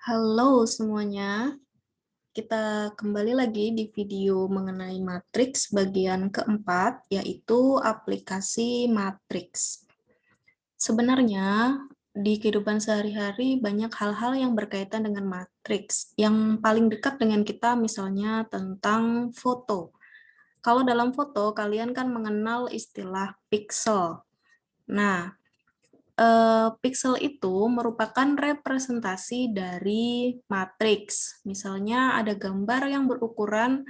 Halo semuanya, kita kembali lagi di video mengenai matriks bagian keempat, yaitu aplikasi matriks. Sebenarnya, di kehidupan sehari-hari banyak hal-hal yang berkaitan dengan matriks. Yang paling dekat dengan kita misalnya tentang foto. Kalau dalam foto, kalian kan mengenal istilah pixel. Nah, pixel itu merupakan representasi dari matriks. Misalnya ada gambar yang berukuran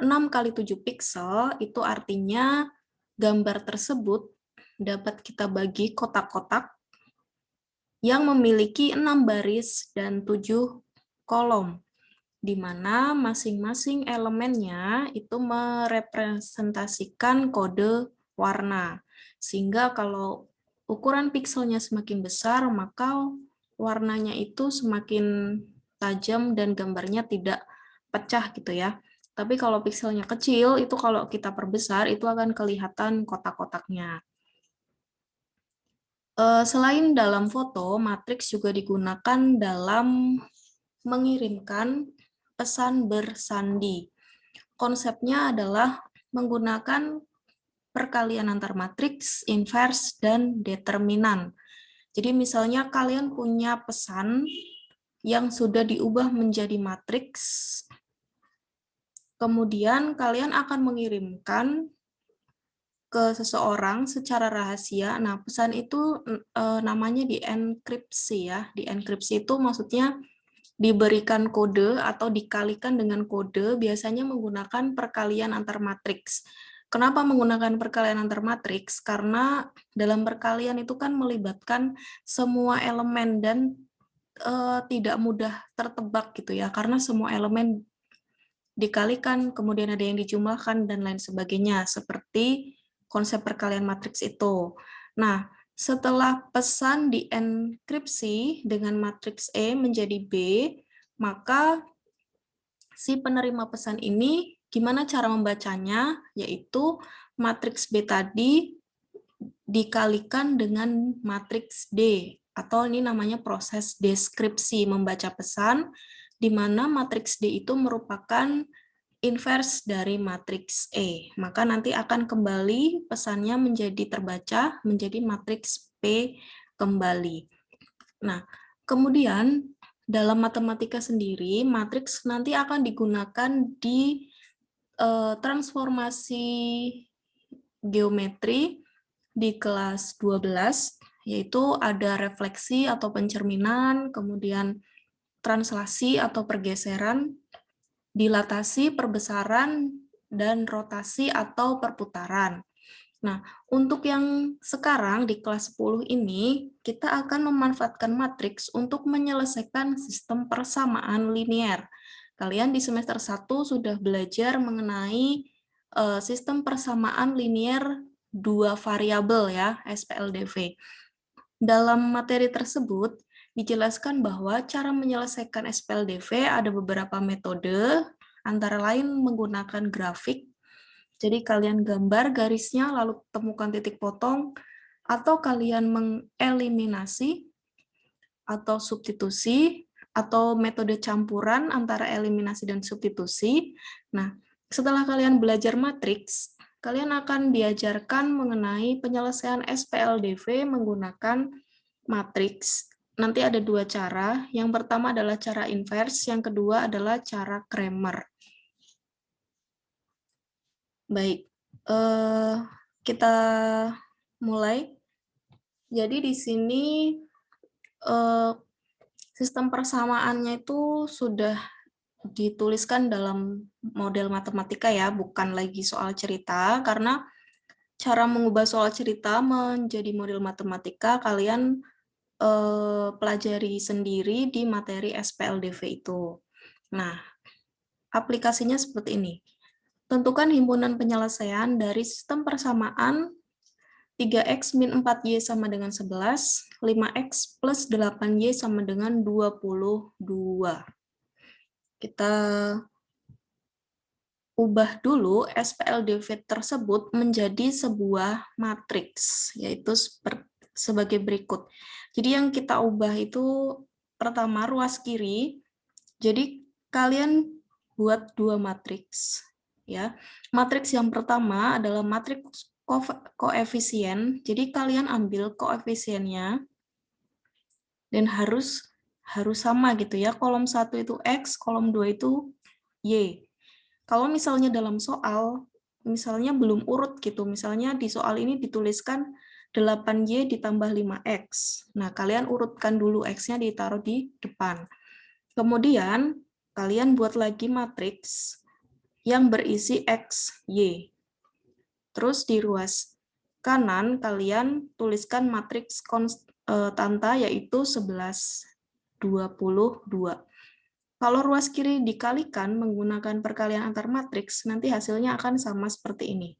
6 kali 7 pixel, itu artinya gambar tersebut dapat kita bagi kotak-kotak yang memiliki 6 baris dan 7 kolom, di mana masing-masing elemennya itu merepresentasikan kode warna. Sehingga kalau ukuran pikselnya semakin besar, maka warnanya itu semakin tajam dan gambarnya tidak pecah gitu ya. Tapi kalau pikselnya kecil, itu kalau kita perbesar, itu akan kelihatan kotak-kotaknya. Selain dalam foto, matriks juga digunakan dalam mengirimkan pesan bersandi. Konsepnya adalah menggunakan perkalian antar matriks, inverse, dan determinan. Jadi misalnya kalian punya pesan yang sudah diubah menjadi matriks, kemudian kalian akan mengirimkan ke seseorang secara rahasia. Nah, pesan itu namanya dienkripsi ya. Dienkripsi itu maksudnya diberikan kode atau dikalikan dengan kode, biasanya menggunakan perkalian antar matriks. Kenapa menggunakan perkalian antar matriks? Karena dalam perkalian itu kan melibatkan semua elemen dan tidak mudah tertebak gitu ya, karena semua elemen dikalikan, kemudian ada yang dijumlahkan, dan lain sebagainya, seperti konsep perkalian matriks itu. Nah, setelah pesan dienkripsi dengan matriks E menjadi B, maka si penerima pesan ini gimana cara membacanya, yaitu matriks B tadi dikalikan dengan matriks D, atau ini namanya proses deskripsi membaca pesan, di mana matriks D itu merupakan inverse dari matriks E. Maka nanti akan kembali pesannya menjadi terbaca menjadi matriks P kembali. Nah, kemudian dalam matematika sendiri, matriks nanti akan digunakan di transformasi geometri di kelas 12, yaitu ada refleksi atau pencerminan, kemudian translasi atau pergeseran, dilatasi, perbesaran, dan rotasi atau perputaran. Nah, untuk yang sekarang di kelas 10 ini, kita akan memanfaatkan matriks untuk menyelesaikan sistem persamaan linear. Kalian di semester 1 sudah belajar mengenai sistem persamaan linear dua variabel ya, SPLDV. Dalam materi tersebut, dijelaskan bahwa cara menyelesaikan SPLDV ada beberapa metode, antara lain menggunakan grafik. Jadi kalian gambar garisnya, lalu temukan titik potong, atau kalian mengeliminasi, atau substitusi, atau metode campuran antara eliminasi dan substitusi. Nah, setelah kalian belajar matriks, kalian akan diajarkan mengenai penyelesaian SPLDV menggunakan matriks. Nanti ada dua cara. Yang pertama adalah cara inverse, yang kedua adalah cara Cramer. Baik, kita mulai. Jadi di sini sistem persamaannya itu sudah dituliskan dalam model matematika ya, bukan lagi soal cerita, karena cara mengubah soal cerita menjadi model matematika kalian pelajari sendiri di materi SPLDV itu. Nah, aplikasinya seperti ini. Tentukan himpunan penyelesaian dari sistem persamaan 3x min 4y sama dengan 11, 5x plus 8y sama dengan 22. Kita ubah dulu SPLDV tersebut menjadi sebuah matriks, yaitu sebagai berikut. Jadi yang kita ubah itu pertama ruas kiri. Jadi kalian buat dua matriks ya. Matriks yang pertama adalah matriks koefisien. Jadi kalian ambil koefisiennya dan harus sama gitu ya. Kolom 1 itu X, kolom 2 itu Y. Kalau misalnya dalam soal, misalnya belum urut gitu, misalnya di soal ini dituliskan 8Y ditambah 5X. Nah, kalian urutkan dulu X-nya ditaruh di depan. Kemudian, kalian buat lagi matriks yang berisi X, Y. Terus di ruas kanan, kalian tuliskan matriks konstanta yaitu 11, 22. Kalau ruas kiri dikalikan menggunakan perkalian antar matriks, nanti hasilnya akan sama seperti ini.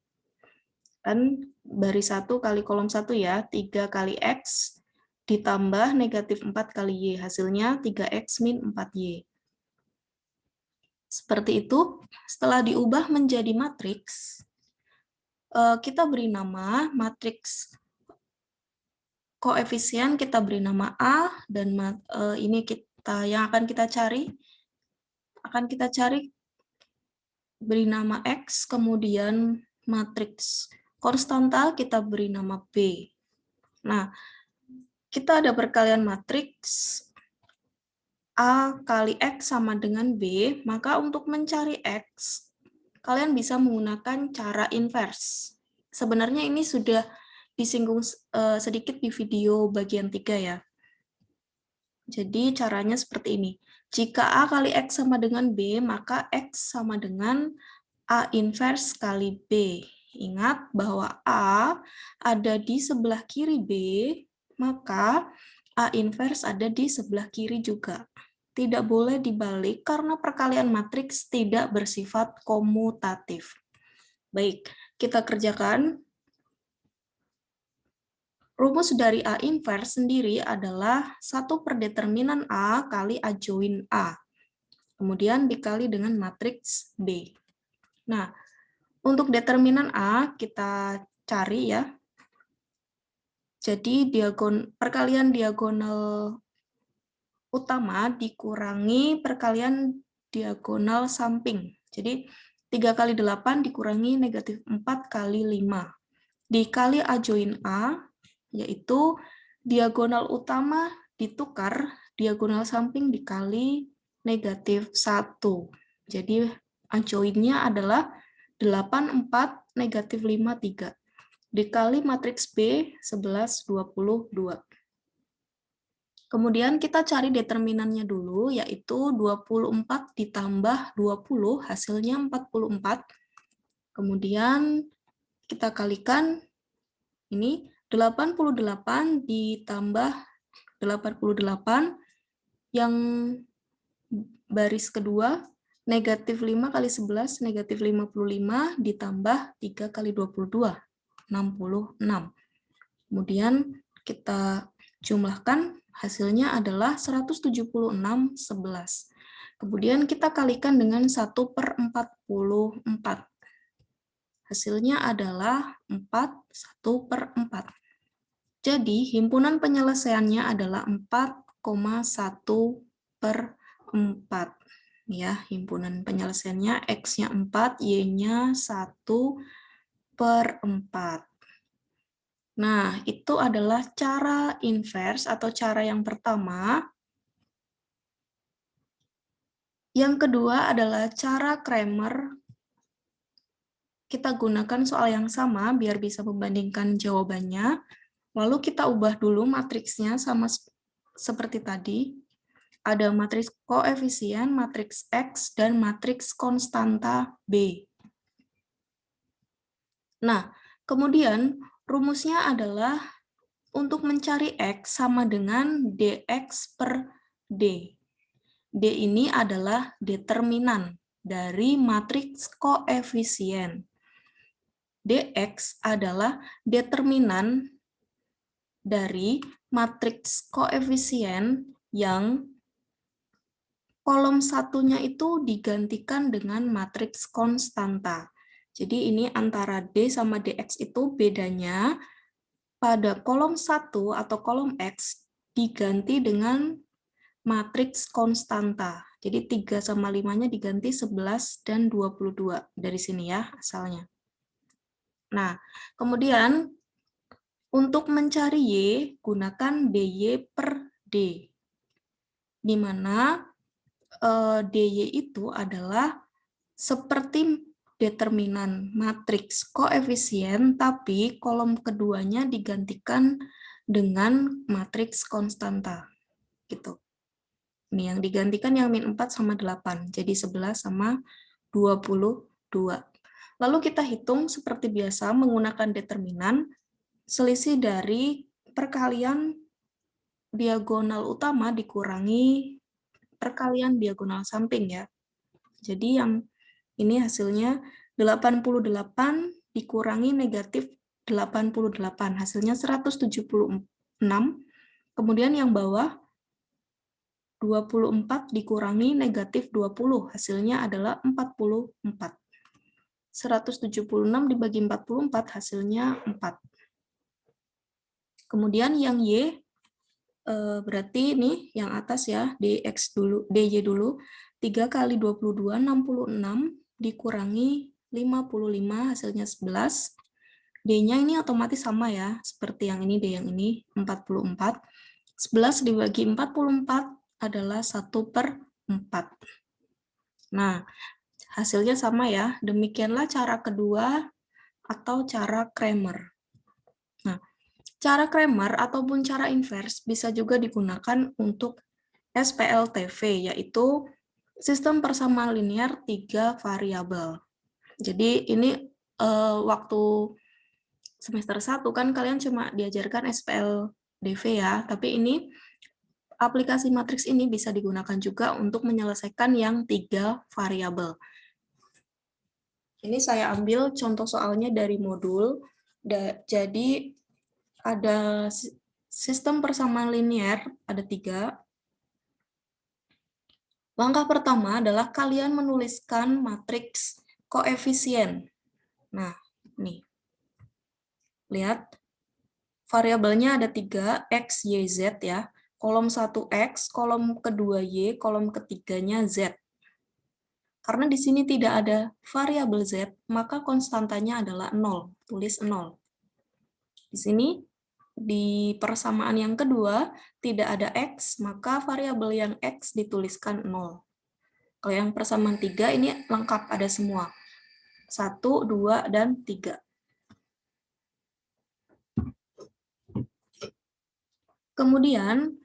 Kan baris 1 kali kolom 1 ya, 3 kali X ditambah negatif 4 kali Y. Hasilnya 3X min 4Y. Seperti itu, setelah diubah menjadi matriks, kita beri nama matriks koefisien, kita beri nama A, dan ini yang akan kita cari beri nama X, kemudian matriks konstanta kita beri nama B. Nah, kita ada perkalian matriks A kali X sama dengan B, maka untuk mencari X, kalian bisa menggunakan cara inverse. Sebenarnya ini sudah disinggung sedikit di video bagian 3 ya. Jadi caranya seperti ini. Jika A kali X sama dengan B, maka X sama dengan A inverse kali B. Ingat bahwa A ada di sebelah kiri B, maka A inverse ada di sebelah kiri juga. Tidak boleh dibalik karena perkalian matriks tidak bersifat komutatif. Baik, kita kerjakan. Rumus dari A inverse sendiri adalah 1 per determinan A kali A join A. Kemudian dikali dengan matriks B. Nah, untuk determinan A kita cari ya. Jadi perkalian diagonal utama dikurangi perkalian diagonal samping. Jadi 3 kali 8 dikurangi negatif 4 kali 5. Dikali A join A, yaitu diagonal utama ditukar, diagonal samping dikali negatif 1. Jadi A join-nya adalah 8, 4, negatif 5, 3. Dikali matriks B, 11, 22. Kemudian kita cari determinannya dulu, yaitu 24 ditambah 20, hasilnya 44. Kemudian kita kalikan, ini 88 ditambah 88, yang baris kedua, negatif 5 kali 11, negatif 55, ditambah 3 kali 22, 66. Kemudian kita jumlahkan, hasilnya adalah 176, 11. Kemudian kita kalikan dengan 1 per 44. Hasilnya adalah 4, 1 per 4. Jadi, himpunan penyelesaiannya adalah 4,1 per 4. Ya, himpunan penyelesaiannya X-nya 4, Y-nya 1 per 4. Nah, itu adalah cara inverse atau cara yang pertama. Yang kedua adalah cara Cramer. Kita gunakan soal yang sama biar bisa membandingkan jawabannya. Lalu kita ubah dulu matriksnya sama seperti tadi. Ada matriks koefisien, matriks X, dan matriks konstanta B. Nah, kemudian rumusnya adalah untuk mencari X sama dengan dx per D. D ini adalah determinan dari matriks koefisien. Dx adalah determinan dari matriks koefisien yang kolom satunya itu digantikan dengan matriks konstanta. Jadi ini antara D sama dx itu bedanya pada kolom 1 atau kolom X diganti dengan matriks konstanta. Jadi 3 sama 5-nya diganti 11 dan 22. Dari sini ya asalnya. Nah, kemudian untuk mencari Y, gunakan DY per D. Di mana DY itu adalah seperti determinan matriks koefisien, tapi kolom keduanya digantikan dengan matriks konstanta. Gitu. Ini yang digantikan yang min 4 sama 8, jadi 11 sama 22. Lalu kita hitung seperti biasa menggunakan determinan selisih dari perkalian diagonal utama dikurangi perkalian diagonal samping ya. Jadi yang ini hasilnya 88 dikurangi negatif 88, hasilnya 176. Kemudian yang bawah 24 dikurangi negatif 20, hasilnya adalah 44. 176 dibagi 44, hasilnya 4. Kemudian yang Y, berarti ini yang atas ya, DX dulu, DJ dulu, 3 kali 22, 66, dikurangi 55, hasilnya 11. D-nya ini otomatis sama ya, seperti yang ini, D yang ini, 44. 11 dibagi 44 adalah 1/4. Nah, hasilnya sama ya, demikianlah cara kedua atau cara Cramer. Nah, cara Cramer ataupun cara inverse bisa juga digunakan untuk SPLTV, yaitu sistem persamaan linear 3 variabel. Jadi ini waktu semester 1 kan kalian cuma diajarkan SPLDV ya, tapi ini aplikasi matriks ini bisa digunakan juga untuk menyelesaikan yang 3 variabel. Ini saya ambil contoh soalnya dari modul, jadi ada sistem persamaan linear, ada 3. Langkah pertama adalah kalian menuliskan matriks koefisien. Nah, nih. Lihat, variabelnya ada 3, X, Y, Z ya. Kolom 1 X, kolom kedua Y, kolom ketiganya Z. Karena di sini tidak ada variabel Z, maka konstantanya adalah 0. Tulis 0. Di sini, di persamaan yang kedua, tidak ada X, maka variabel yang X dituliskan 0. Kalau yang persamaan 3, ini lengkap, ada semua. 1, 2, dan 3. Kemudian,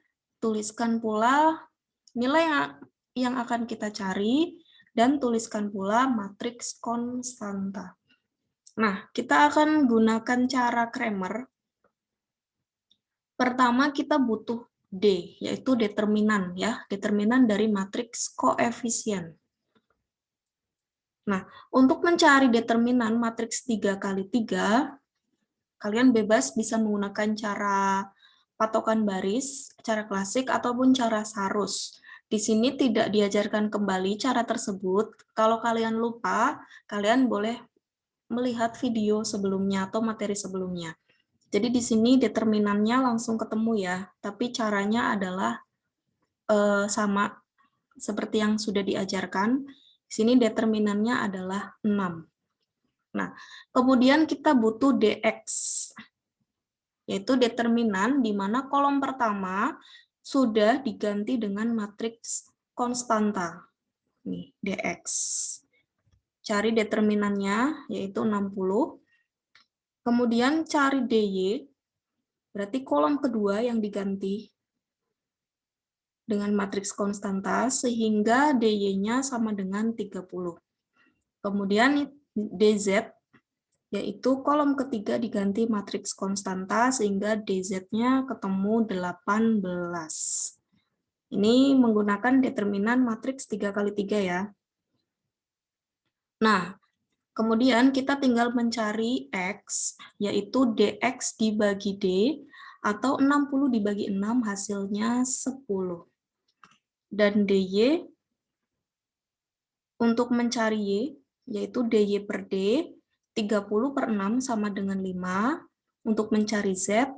tuliskan pula nilai yang akan kita cari, dan tuliskan pula matriks konstanta. Nah, kita akan gunakan cara Cramer. Pertama, kita butuh D, yaitu determinan, ya, determinan dari matriks koefisien. Nah, untuk mencari determinan matriks 3 kali 3, kalian bebas bisa menggunakan cara patokan baris, cara klasik, ataupun cara Sarus. Di sini tidak diajarkan kembali cara tersebut. Kalau kalian lupa, kalian boleh melihat video sebelumnya atau materi sebelumnya. Jadi di sini determinannya langsung ketemu ya, tapi caranya adalah sama seperti yang sudah diajarkan. Di sini determinannya adalah 6. Nah, kemudian kita butuh DX, yaitu determinan di mana kolom pertama sudah diganti dengan matriks konstanta. Nih, DX. Cari determinannya, yaitu 60. Kemudian cari DY, berarti kolom kedua yang diganti dengan matriks konstanta, sehingga DY-nya sama dengan 30. Kemudian DZ, yaitu kolom ketiga diganti matriks konstanta, sehingga DZ-nya ketemu 18. Ini menggunakan determinan matriks 3 kali 3 ya. Nah, kemudian kita tinggal mencari X, yaitu DX dibagi D, atau 60 dibagi 6 hasilnya 10. Dan DY, untuk mencari Y, yaitu DY per D, 30/6 sama dengan 5. Untuk mencari Z,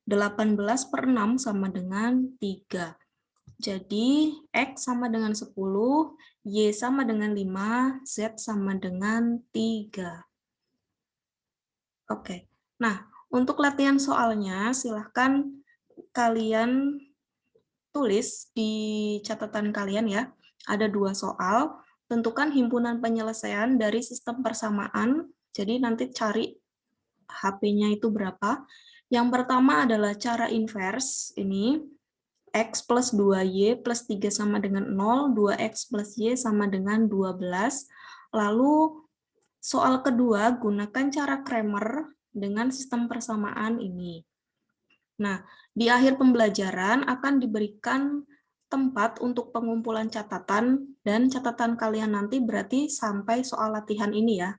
18/6 sama dengan 3. Jadi, X sama dengan 10, Y sama dengan 5, Z sama dengan 3. Oke. Nah, untuk latihan soalnya, silahkan kalian tulis di catatan kalian ya. Ada 2 soal, tentukan himpunan penyelesaian dari sistem persamaan. Jadi nanti cari HP-nya itu berapa. Yang pertama adalah cara inverse, ini X plus 2Y plus 3 sama dengan 0, 2X plus Y sama dengan 12. Lalu soal kedua, gunakan cara Cramer dengan sistem persamaan ini. Nah, di akhir pembelajaran akan diberikan tempat untuk pengumpulan catatan, dan catatan kalian nanti berarti sampai soal latihan ini ya.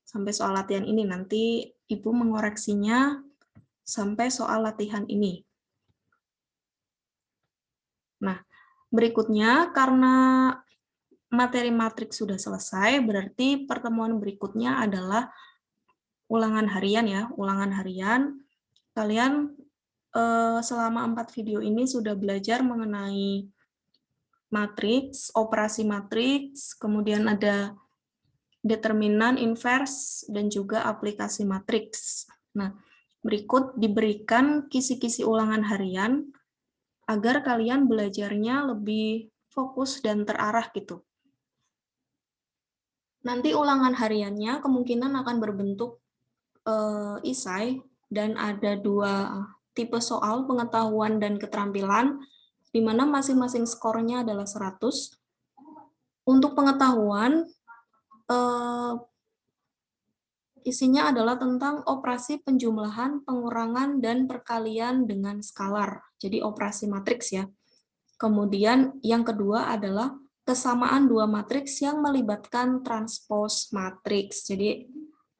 Sampai soal latihan ini, nanti Ibu mengoreksinya sampai soal latihan ini. Nah, berikutnya karena materi matriks sudah selesai, berarti pertemuan berikutnya adalah ulangan harian ya. Ulangan harian, kalian selama 4 video ini sudah belajar mengenai matriks, operasi matriks, kemudian ada determinan, inverse, dan juga aplikasi matriks. Nah, berikut diberikan kisi-kisi ulangan harian agar kalian belajarnya lebih fokus dan terarah gitu. Nanti ulangan hariannya kemungkinan akan berbentuk isai, dan ada 2 tipe soal, pengetahuan dan keterampilan, di mana masing-masing skornya adalah 100. Untuk pengetahuan, isinya adalah tentang operasi penjumlahan, pengurangan, dan perkalian dengan skalar. Jadi operasi matriks ya. Kemudian yang kedua adalah kesamaan 2 matriks yang melibatkan transpose matriks. Jadi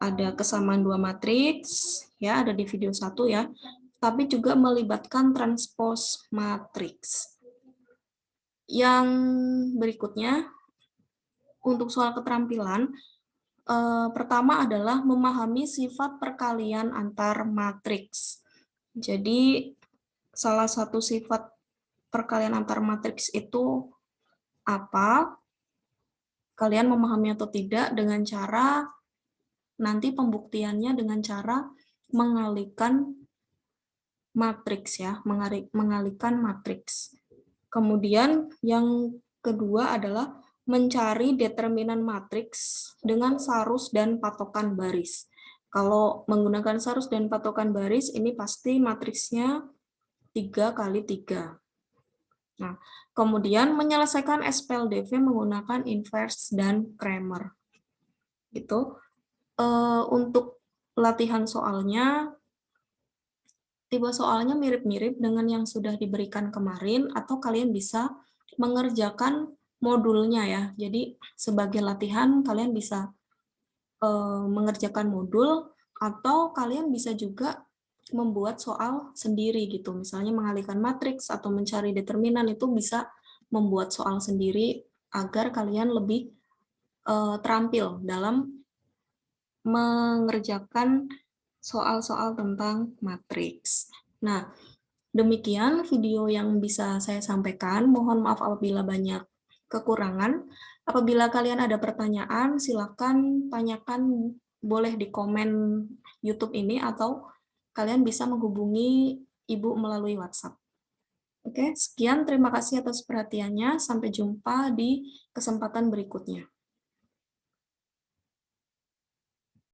ada kesamaan 2 matriks, ya ada di video 1 ya, tapi juga melibatkan transpose matriks. Yang berikutnya, untuk soal keterampilan, pertama adalah memahami sifat perkalian antar matriks. Jadi, salah satu sifat perkalian antar matriks itu apa? Kalian memahami atau tidak dengan cara nanti pembuktiannya dengan cara mengalihkan matriks ya, mengalihkan matriks. Kemudian yang kedua adalah mencari determinan matriks dengan sarus dan patokan baris. Kalau menggunakan sarus dan patokan baris, ini pasti matriksnya 3 kali 3. Nah, kemudian menyelesaikan SPLDV menggunakan inverse dan Cramer. Itu untuk latihan soalnya, tipe soalnya mirip-mirip dengan yang sudah diberikan kemarin, atau kalian bisa mengerjakan modulnya ya. Jadi sebagai latihan kalian bisa mengerjakan modul, atau kalian bisa juga membuat soal sendiri gitu. Misalnya mengalihkan matriks atau mencari determinan, itu bisa membuat soal sendiri agar kalian lebih terampil dalam mengerjakan soal-soal tentang matriks. Nah, demikian video yang bisa saya sampaikan. Mohon maaf apabila banyak kekurangan. Apabila kalian ada pertanyaan, silakan tanyakan, boleh di komen YouTube ini, atau kalian bisa menghubungi Ibu melalui WhatsApp. Oke, sekian. Terima kasih atas perhatiannya. Sampai jumpa di kesempatan berikutnya.